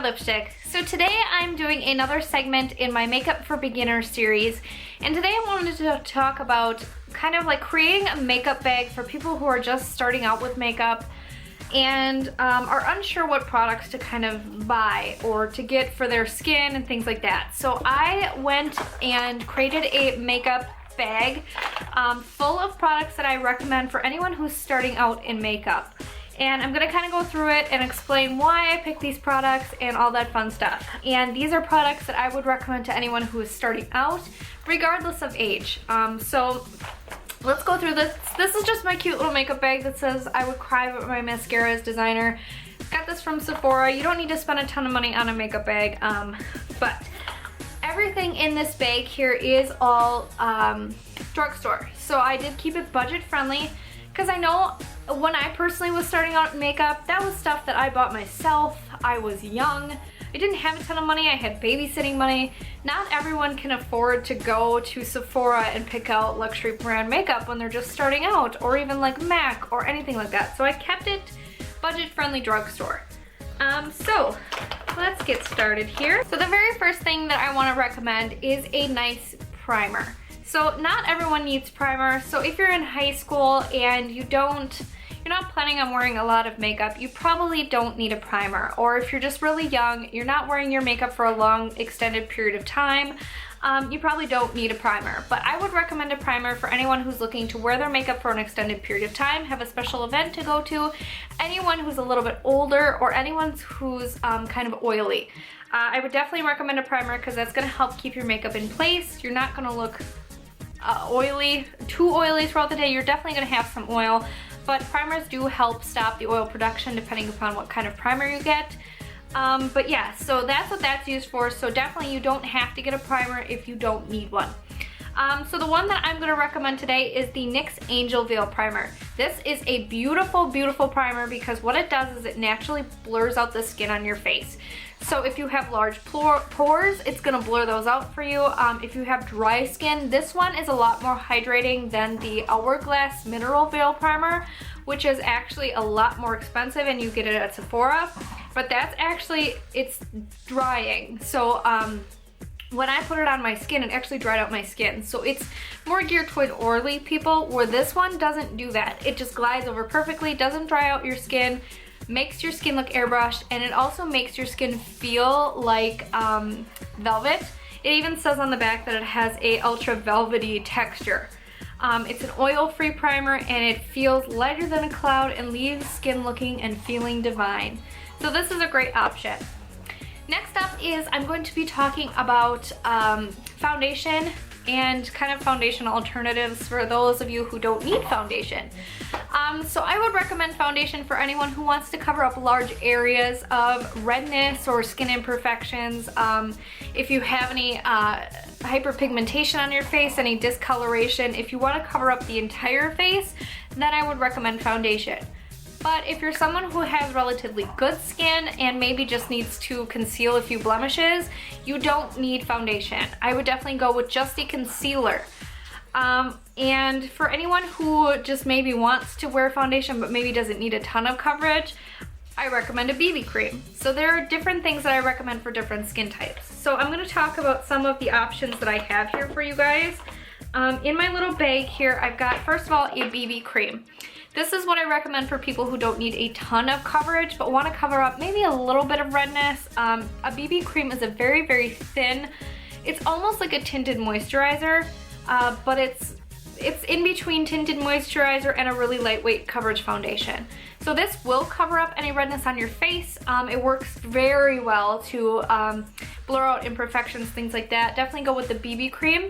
Lipstick. So today I'm doing another segment in my Makeup for Beginners series, and today I wanted to talk about kind of like creating a makeup bag for people who are just starting out with makeup and are unsure what products to kind of buy or to get for their skin and things like that. So I went and created a makeup bag full of products that I recommend for anyone who's starting out in makeup. And I'm gonna kind of go through it and explain why I picked these products and all that fun stuff. And these are products that I would recommend to anyone who is starting out, regardless of age. So let's go through this. This is just my cute little makeup bag that says I would cry but my mascara is designer. Got this from Sephora. You don't need to spend a ton of money on a makeup bag, but everything in this bag here is all drugstore. So I did keep it budget friendly because I know when I personally was starting out in makeup, that was stuff that I bought myself. I was young. I didn't have a ton of money. I had babysitting money. Not everyone can afford to go to Sephora and pick out luxury brand makeup when they're just starting out, or even like MAC or anything like that. So I kept it budget-friendly drugstore. So let's get started here. So the very first thing that I want to recommend is a nice primer. So not everyone needs primer. So if you're in high school and you're not planning on wearing a lot of makeup, you probably don't need a primer. Or if you're just really young, you're not wearing your makeup for a long extended period of time, you probably don't need a primer. But I would recommend a primer for anyone who's looking to wear their makeup for an extended period of time, have a special event to go to, anyone who's a little bit older, or anyone who's kind of oily. I would definitely recommend a primer because that's going to help keep your makeup in place. You're not going to look too oily throughout the day. You're definitely going to have some oil, but primers do help stop the oil production depending upon what kind of primer you get. But yeah, so that's what that's used for. So definitely you don't have to get a primer if you don't need one. So the one that I'm going to recommend today is the NYX Angel Veil Primer. This is a beautiful, beautiful primer because what it does is it naturally blurs out the skin on your face. So if you have large pores, it's going to blur those out for you. If you have dry skin, this one is a lot more hydrating than the Hourglass Mineral Veil Primer, which is actually a lot more expensive and you get it at Sephora. But that's actually, it's drying. So when I put it on my skin, it actually dried out my skin. So it's more geared toward oily people, where this one doesn't do that. It just glides over perfectly, doesn't dry out your skin, makes your skin look airbrushed, and it also makes your skin feel like velvet. It even says on the back that it has a ultra velvety texture. It's an oil-free primer and it feels lighter than a cloud and leaves skin looking and feeling divine. So this is a great option. Next up is I'm going to be talking about foundation and kind of foundation alternatives for those of you who don't need foundation. So I would recommend foundation for anyone who wants to cover up large areas of redness or skin imperfections. If you have any hyperpigmentation on your face, any discoloration, if you want to cover up the entire face, then I would recommend foundation. But if you're someone who has relatively good skin and maybe just needs to conceal a few blemishes, you don't need foundation. I would definitely go with just a concealer. And for anyone who just maybe wants to wear foundation but maybe doesn't need a ton of coverage, I recommend a BB cream. So there are different things that I recommend for different skin types. So I'm going to talk about some of the options that I have here for you guys. In my little bag here, I've got, first of all, a BB cream. This is what I recommend for people who don't need a ton of coverage but want to cover up maybe a little bit of redness. A BB cream is a very, very thin, it's almost like a tinted moisturizer, but it's in between tinted moisturizer and a really lightweight coverage foundation. So this will cover up any redness on your face. It works very well to blur out imperfections, things like that. Definitely go with the BB cream.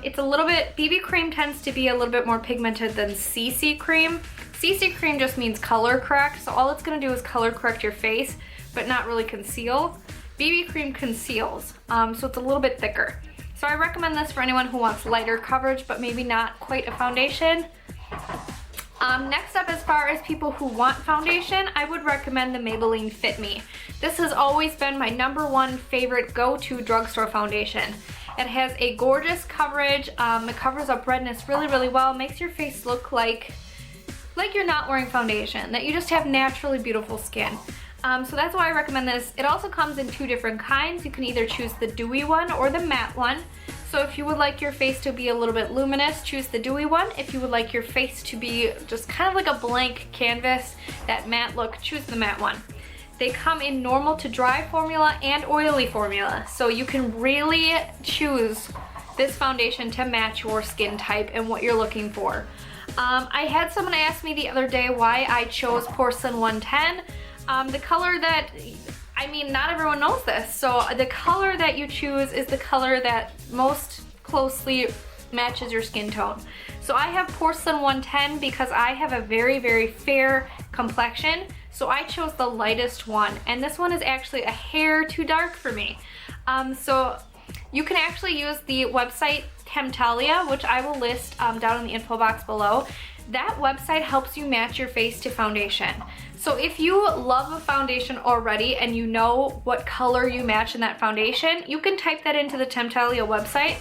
It's a little bit, BB cream tends to be a little bit more pigmented than CC cream. CC cream just means color correct, so all it's going to do is color correct your face, but not really conceal. BB cream conceals, so it's a little bit thicker. So I recommend this for anyone who wants lighter coverage, but maybe not quite a foundation. Next up, as far as people who want foundation, I would recommend the Maybelline Fit Me. This has always been my #1 favorite go-to drugstore foundation. It has a gorgeous coverage. It covers up redness really, really well. Makes your face look like you're not wearing foundation, that you just have naturally beautiful skin. So that's why I recommend this. It also comes in 2 different kinds. You can either choose the dewy one or the matte one. So if you would like your face to be a little bit luminous, choose the dewy one. If you would like your face to be just kind of like a blank canvas, that matte look, choose the matte one. They come in normal to dry formula and oily formula. So you can really choose this foundation to match your skin type and what you're looking for. I had someone ask me the other day why I chose Porcelain 110. The color that, I mean, not everyone knows this. So the color that you choose is the color that most closely matches your skin tone. So I have Porcelain 110 because I have a very, very fair complexion. So I chose the lightest one, and this one is actually a hair too dark for me. So you can actually use the website Temptalia, which I will list down in the info box below. That website helps you match your face to foundation. So if you love a foundation already and you know what color you match in that foundation, you can type that into the Temptalia website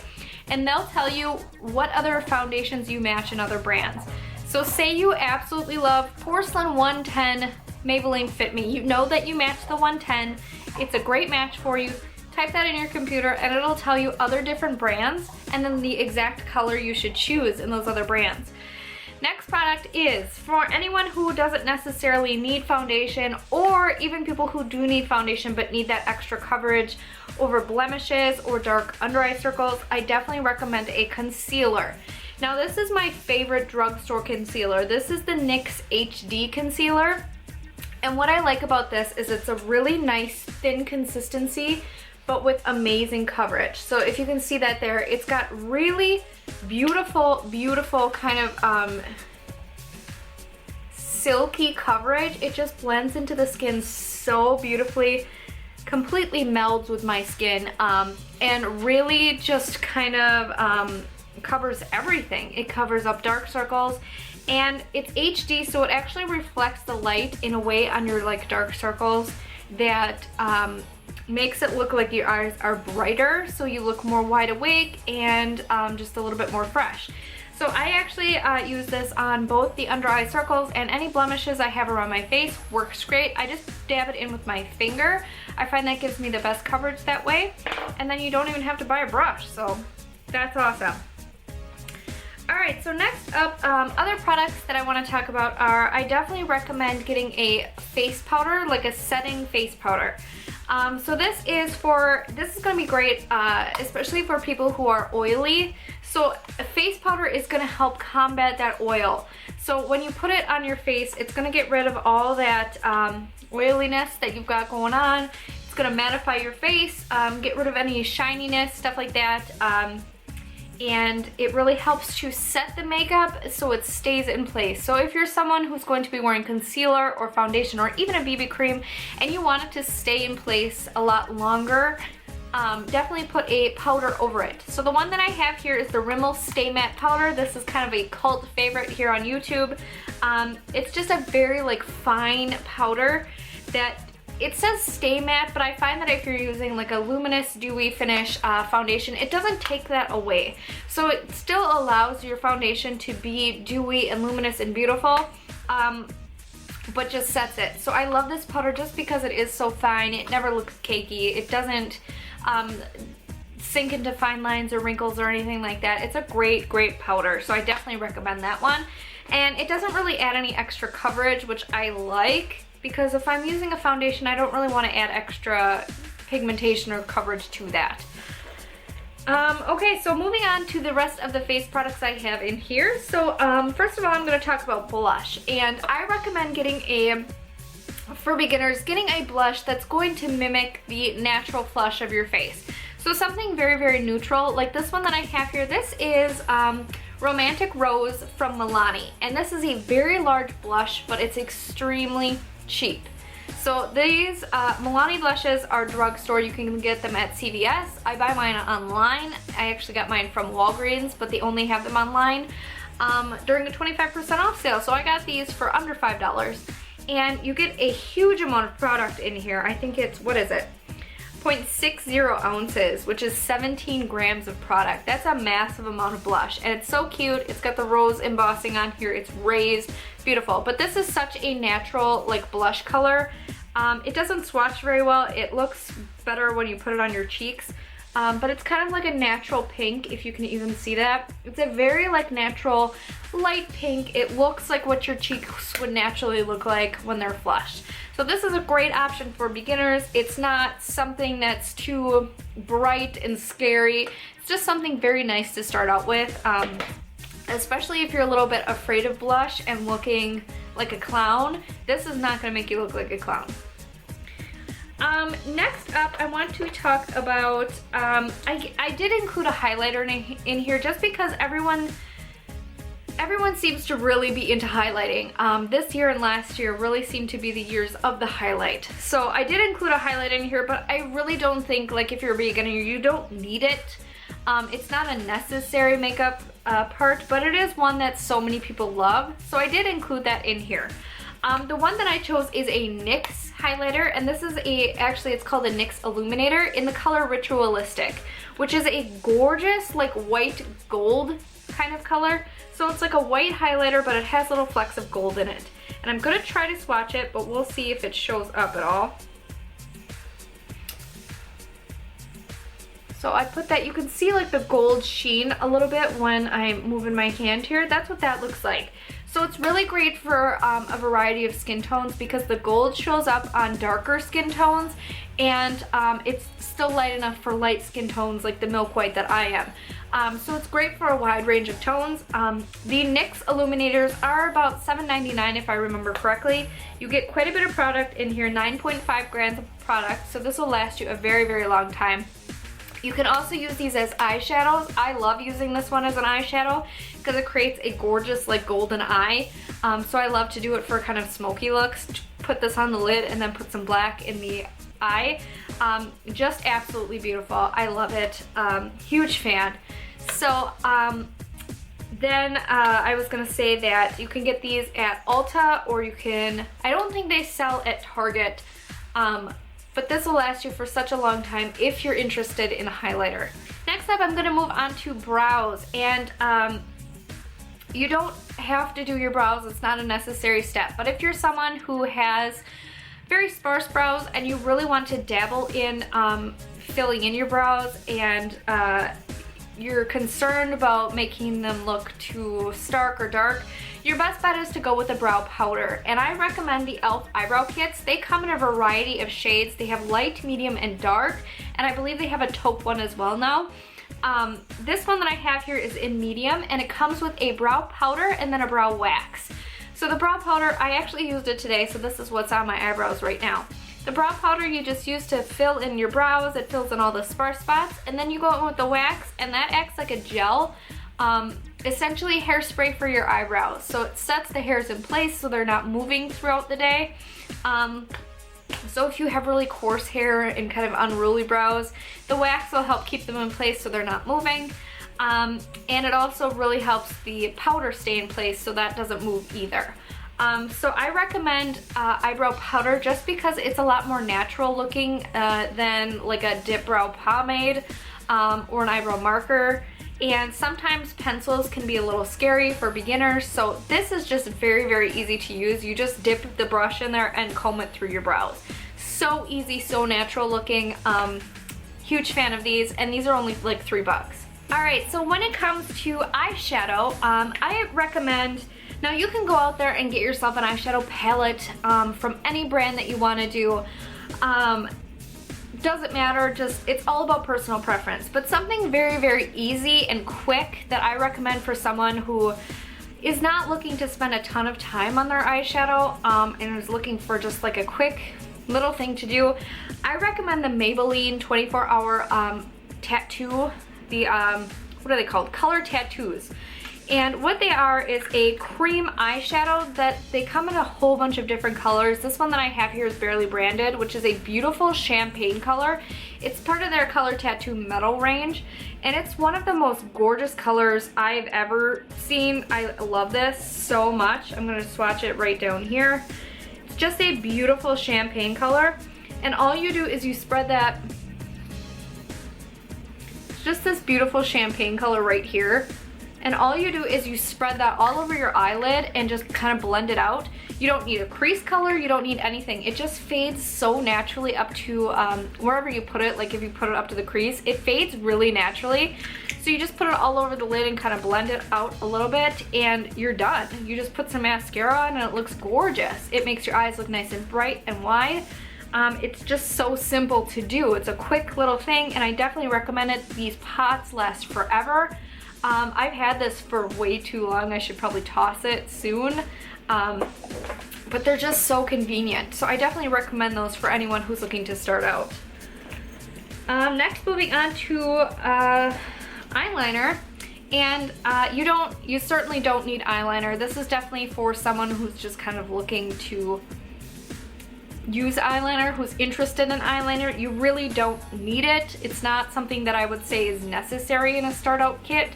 and they'll tell you what other foundations you match in other brands. So say you absolutely love Porcelain 110 Maybelline Fit Me. You know that you match the 110. It's a great match for you. Type that in your computer and it'll tell you other different brands and then the exact color you should choose in those other brands. Next product is for anyone who doesn't necessarily need foundation, or even people who do need foundation but need that extra coverage over blemishes or dark under eye circles. I definitely recommend a concealer. Now this is my favorite drugstore concealer. This is the NYX HD Concealer. And what I like about this is it's a really nice thin consistency but with amazing coverage. So if you can see that there, it's got really beautiful, beautiful kind of silky coverage. It just blends into the skin so beautifully, completely melds with my skin, and really just kind of covers everything. It covers up dark circles, and it's HD, so it actually reflects the light in a way on your like dark circles that makes it look like your eyes are brighter, so you look more wide awake and just a little bit more fresh. So I actually use this on both the under eye circles and any blemishes I have around my face. Works great. I just dab it in with my finger. I find that gives me the best coverage that way, and then you don't even have to buy a brush, so that's awesome. Alright, so next up, other products that I want to talk about are, I definitely recommend getting a face powder, like a setting face powder. So this is going to be great, especially for people who are oily. So a face powder is going to help combat that oil. So when you put it on your face, it's going to get rid of all that oiliness that you've got going on. It's going to mattify your face, get rid of any shininess, stuff like that. And it really helps to set the makeup so it stays in place. So if you're someone who's going to be wearing concealer or foundation or even a BB cream and you want it to stay in place a lot longer, definitely put a powder over it. So the one that I have here is the Rimmel Stay Matte Powder. This is kind of a cult favorite here on YouTube. It's just a very like fine powder that it says stay matte, but I find that if you're using like a luminous dewy finish foundation, it doesn't take that away. So it still allows your foundation to be dewy and luminous and beautiful, but just sets it. So I love this powder just because it is so fine. It never looks cakey. It doesn't sink into fine lines or wrinkles or anything like that. It's a great, great powder. So I definitely recommend that one. And it doesn't really add any extra coverage, which I like, because if I'm using a foundation, I don't really want to add extra pigmentation or coverage to that. Okay, so moving on to the rest of the face products I have in here. So first of all, I'm going to talk about blush. And I recommend getting for beginners, getting a blush that's going to mimic the natural flush of your face. So something very, very neutral, like this one that I have here. This is Romantic Rose from Milani. And this is a very large blush, but it's extremely cheap. So these Milani blushes are drugstore. You can get them at CVS. I buy mine online. I actually got mine from Walgreens, but they only have them online during a 25% off sale. So I got these for under $5. And you get a huge amount of product in here. I think it's, what is it? 0.60 ounces, which is 17 grams of product. That's a massive amount of blush, and it's so cute. It's got the rose embossing on here. It's raised, beautiful. But this is such a natural like blush color. It doesn't swatch very well. It looks better when you put it on your cheeks. But it's kind of like a natural pink, if you can even see that. It's a very like natural light pink. It looks like what your cheeks would naturally look like when they're flushed. So this is a great option for beginners. It's not something that's too bright and scary. It's just something very nice to start out with, especially if you're a little bit afraid of blush and looking like a clown. This is not gonna make you look like a clown. Next up, I want to talk about, I did include a highlighter in here just because everyone seems to really be into highlighting. This year and last year really seem to be the years of the highlight. So I did include a highlight in here, but I really don't think, like, if you're a beginner, you don't need it. It's not a necessary makeup part, but it is one that so many people love. So I did include that in here. The one that I chose is a NYX highlighter, and this is actually it's called a NYX Illuminator in the color Ritualistic, which is a gorgeous like white gold kind of color. So it's like a white highlighter, but it has little flecks of gold in it. And I'm gonna try to swatch it, but we'll see if it shows up at all. So I put that, you can see like the gold sheen a little bit when I'm moving my hand here. That's what that looks like. So it's really great for a variety of skin tones because the gold shows up on darker skin tones, and it's still light enough for light skin tones like the milk white that I am. So it's great for a wide range of tones. The NYX Illuminators are about $7.99 if I remember correctly. You get quite a bit of product in here, 9.5 grams of product, so this will last you a very, very long time. You can also use these as eyeshadows. I love using this one as an eyeshadow because it creates a gorgeous like golden eye. So I love to do it for kind of smoky looks. Put this on the lid and then put some black in the eye. Just absolutely beautiful. I love it. Huge fan. So then I was gonna say that you can get these at Ulta, or you can, I don't think they sell at Target, but this will last you for such a long time if you're interested in a highlighter. Next up, I'm gonna move on to brows, and you don't have to do your brows, it's not a necessary step, but if you're someone who has very sparse brows and you really want to dabble in filling in your brows, and you're concerned about making them look too stark or dark, your best bet is to go with a brow powder. And I recommend the e.l.f. eyebrow kits. They come in a variety of shades. They have light, medium, and dark, and I believe they have a taupe one as well now. This one that I have here is in medium, and it comes with a brow powder and then a brow wax. So the brow powder, I actually used it today, so this is what's on my eyebrows right now. The brow powder you just use to fill in your brows. It fills in all the sparse spots, and then you go in with the wax, and that acts like a gel. Essentially hairspray for your eyebrows. So it sets the hairs in place so they're not moving throughout the day. So if you have really coarse hair and kind of unruly brows, the wax will help keep them in place so they're not moving. And it also really helps the powder stay in place so that doesn't move either. So I recommend eyebrow powder just because it's a lot more natural looking than like a dip brow pomade or an eyebrow marker. And sometimes pencils can be a little scary for beginners, so this is just very, very easy to use. You just dip the brush in there and comb it through your brows. So easy, so natural looking. Huge fan of these, and these are only like $3. Alright, so when it comes to eyeshadow, I recommend, now you can go out there and get yourself an eyeshadow palette from any brand that you want to do. Doesn't matter, just it's all about personal preference. But something very, very easy and quick that I recommend for someone who is not looking to spend a ton of time on their eyeshadow and is looking for just like a quick little thing to do, I recommend the Maybelline 24-hour tattoo, the what are they called? Color tattoos. And what they are is a cream eyeshadow that they come in a whole bunch of different colors. This one that I have here is Barely Branded, which is a beautiful champagne color. It's part of their Color Tattoo Metal range, and it's one of the most gorgeous colors I've ever seen. I love this so much. I'm gonna swatch it right down here. It's just a beautiful champagne color, and all you do is you spread that, it's just this beautiful champagne color right here. And all you do is you spread that all over your eyelid and just kind of blend it out. You don't need a crease color, you don't need anything. It just fades so naturally up to wherever you put it. Like if you put it up to the crease, it fades really naturally. So you just put it all over the lid and kind of blend it out a little bit and you're done. You just put some mascara on and it looks gorgeous. It makes your eyes look nice and bright and wide. It's just so simple to do. It's a quick little thing and I definitely recommend it. These pots last forever. I've had this for way too long. I should probably toss it soon. But they're just so convenient. So I definitely recommend those for anyone who's looking to start out. Next, moving on to eyeliner. And you certainly don't need eyeliner. This is definitely for someone who's just kind of looking to use eyeliner, who's interested in eyeliner. You really don't need it. It's not something that I would say is necessary in a start out kit,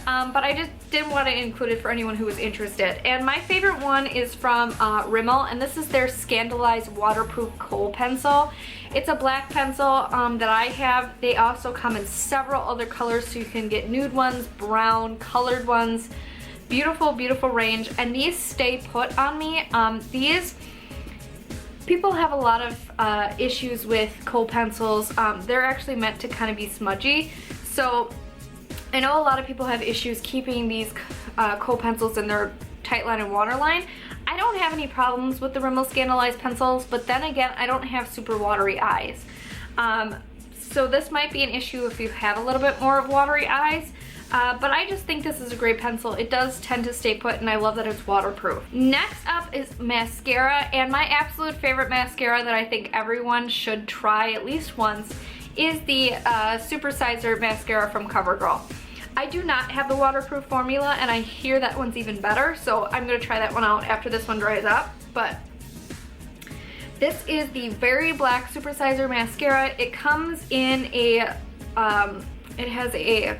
but I just didn't want to include it for anyone who was interested. And my favorite one is from Rimmel, and this is their Scandalized Waterproof Kohl pencil. It's a black pencil that I have. They also come in several other colors, so you can get nude ones, brown, colored ones. Beautiful, beautiful range, and these stay put on me. People have a lot of issues with Kohl pencils. They're actually meant to kind of be smudgy. So I know a lot of people have issues keeping these Kohl pencils in their tight line and waterline. I don't have any problems with the Rimmel Scandalized pencils, but then again, I don't have super watery eyes. So this might be an issue if you have a little bit more of watery eyes. But I just think this is a great pencil. It does tend to stay put and I love that it's waterproof. Next up is mascara, and my absolute favorite mascara that I think everyone should try at least once is the SuperSizer mascara from CoverGirl. I do not have the waterproof formula and I hear that one's even better, so I'm going to try that one out after this one dries up. But this is the Very Black SuperSizer mascara. It comes in a, it has a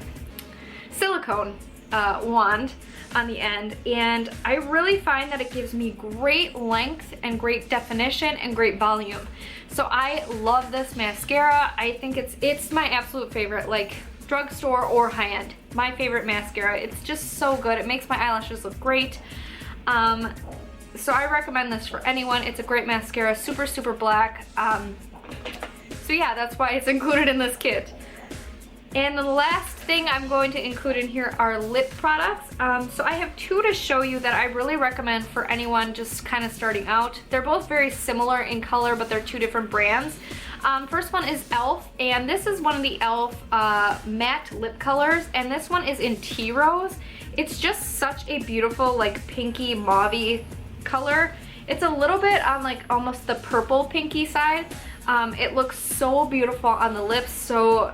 silicone wand on the end, and I really find that it gives me great length and great definition and great volume. So I love this mascara. I think it's my absolute favorite, like drugstore or high-end. My favorite mascara. It's just so good. It makes my eyelashes look great. So I recommend this for anyone. It's a great mascara, super, super black. So yeah, that's why it's included in this kit. And the last thing I'm going to include in here are lip products. So I have two to show you that I really recommend for anyone just kind of starting out. They're both very similar in color, but they're two different brands. First one is e.l.f. and this is one of the e.l.f. matte lip colors, and this one is in Tea Rose. It's just such a beautiful like pinky mauve-y color. It's a little bit on like almost the purple pinky side. It looks so beautiful on the lips, so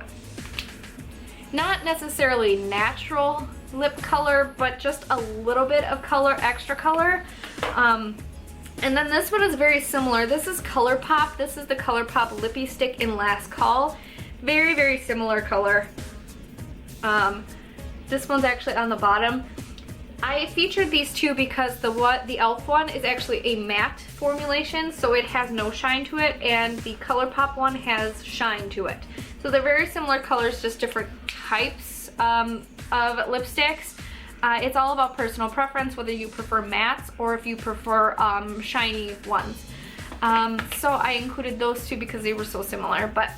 not necessarily natural lip color, but just a little bit of color, extra color. And then this one is very similar. This is Colourpop. This is the Colourpop Lippie Stick in Last Call. Very, very similar color. This one's actually on the bottom. I featured these two because the e.l.f. one is actually a matte formulation, so it has no shine to it, and the Colourpop one has shine to it. So they're very similar colors, just different types of lipsticks. It's all about personal preference, whether you prefer mattes or if you prefer shiny ones. So I included those two because they were so similar. But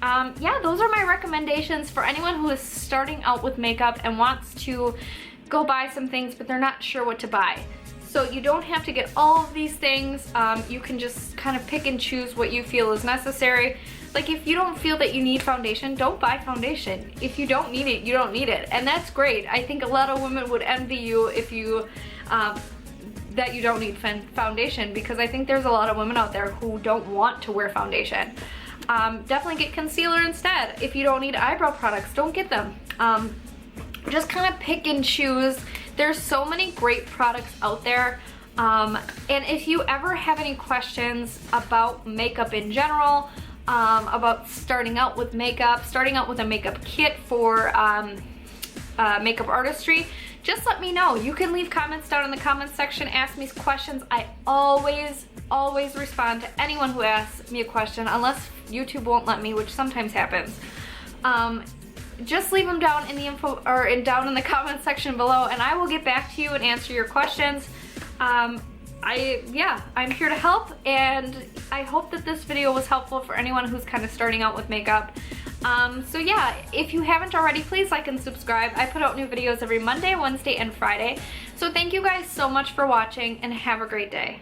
yeah, those are my recommendations for anyone who is starting out with makeup and wants to go buy some things, but they're not sure what to buy. So you don't have to get all of these things. You can just kind of pick and choose what you feel is necessary. Like if you don't feel that you need foundation, don't buy foundation. If you don't need it, you don't need it. And that's great. I think a lot of women would envy you if you, that you don't need foundation, because I think there's a lot of women out there who don't want to wear foundation. Definitely get concealer instead. If you don't need eyebrow products, don't get them. Just kind of pick and choose. There's so many great products out there. And if you ever have any questions about makeup in general, about starting out with makeup, starting out with a makeup kit for makeup artistry, just let me know. You can leave comments down in the comments section, ask me questions. I always respond to anyone who asks me a question, unless YouTube won't let me, which sometimes happens. just leave them down in the info or down in the comment section below, and I will get back to you and answer your questions. I'm here to help, and I hope that this video was helpful for anyone who's kind of starting out with makeup. So yeah, if you haven't already, please like and subscribe. I put out new videos every Monday, Wednesday, and Friday. So thank you guys so much for watching, and have a great day.